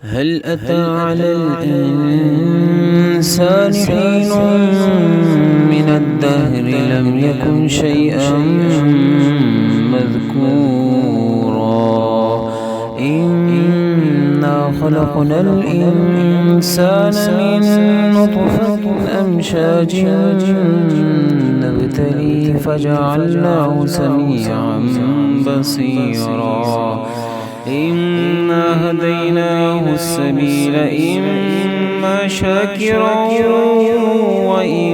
هل أتى على الإنسان حين من الدهر لم يكن شيئا مذكورا إنا خلقنا الإنسان من نطفة أمشاج نبتليه فجعلناه سميعا بصيرا إنا هديناه السبيل إما شاكرا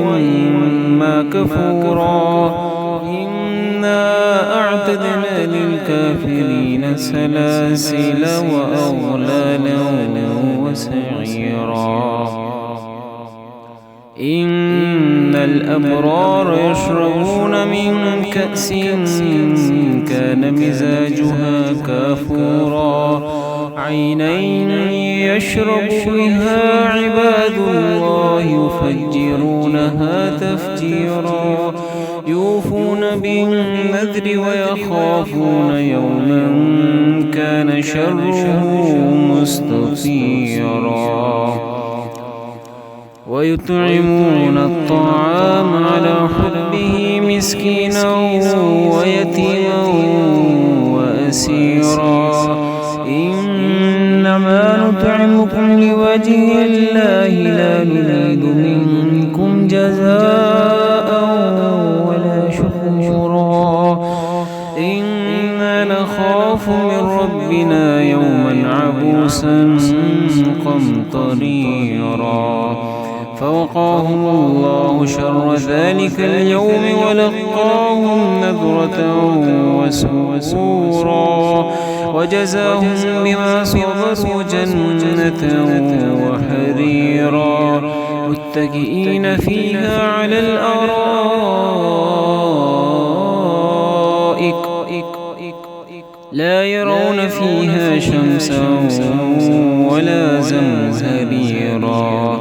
وإما كفورا إنا أعتدنا للكافرين سلاسل وأغلالا وسعيرا إن الأبرار يشربون من كأس كان مزاجها كافورا عينين يشرب بها عباد الله يفجرونها تفجيرا يوفون بالنذر ويخافون يوما كان شره مستطيرا ويطعمون الطعام على حبه مسكينا ويتيما وأسيرا إنما نطعمكم لوجه الله لا نريد منكم جزاء ولا شكورا إنا نخاف من ربنا يوما عبوسا قمطريرا فوقاهم الله شر ذلك اليوم ولقاهم نذرة وسرورا وجزاهم بما صبروا جنة وحريرا متكئين فيها على الأرائك لا يرون فيها شمسا ولا زمهريرا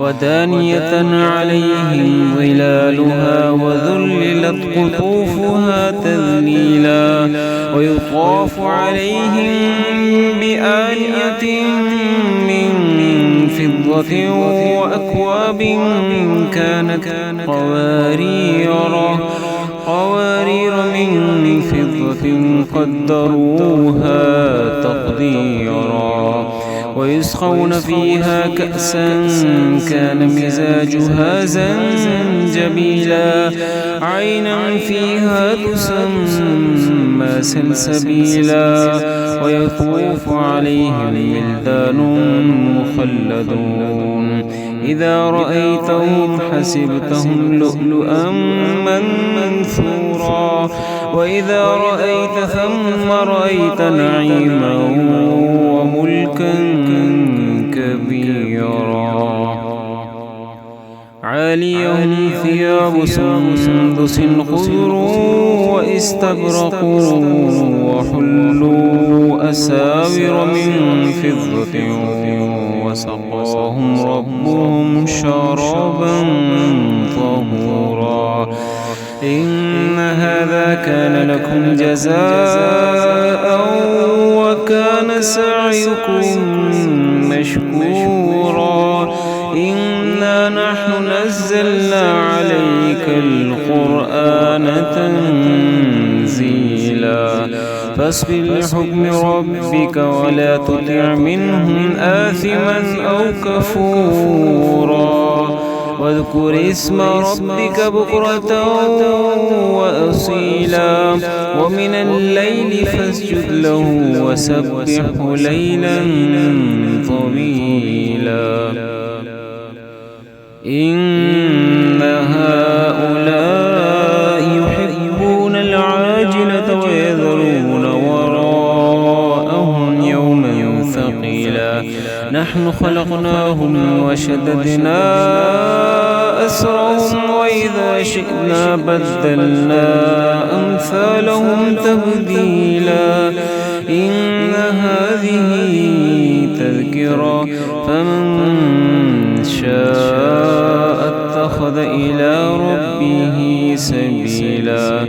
ودانية عليهم ظلالها وذللت قطوفها تذليلا ويطاف عليهم بآنية من فضة وأكواب كانت قوارير من فضة قدروها تقديرا ويسقون فيها كأسا كان مزاجها زنجبيلا عينا فيها تسمى سلسبيلا ويطوف عليهم ولدان مخلدون إذا رأيتهم حسبتهم لؤلؤا منثورا وإذا رأيت ثم رأيت نعيما وملكا كبيرا عاليهم ثياب سندس خضر واستبرق وحلوا أساور من فضة وسقاهم ربهم شرابا طهورا إن هذا كان لكم جزاء وكان سعيكم مشكورا إنا نحن نزلنا عليك القرآن تنزيلا فاصبر لحكم ربك ولا تطع منهم آثما أو كفورا واذكر اسم ربك بكرة وأصيلا ومن الليل فاسجد له وسبحه ليلا طويلا إن هؤلاء يحبون العاجلة ويذرون وراءهم يوما ثقيلا نحن خلقناهم وشددنا أسرهم وإذا شئنا بدلنا أمثالهم تبديلا إن هذه تذكرة فمن شاء اتخذ إلى ربه سبيلا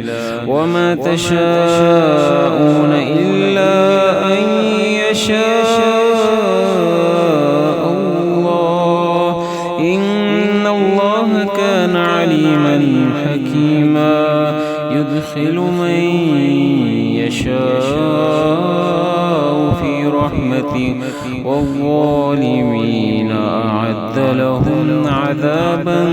وما تشاءون إلا أن يشاء عليما حكيما يدخل من يشاء في رحمته والظالمين أعد لهم عذابا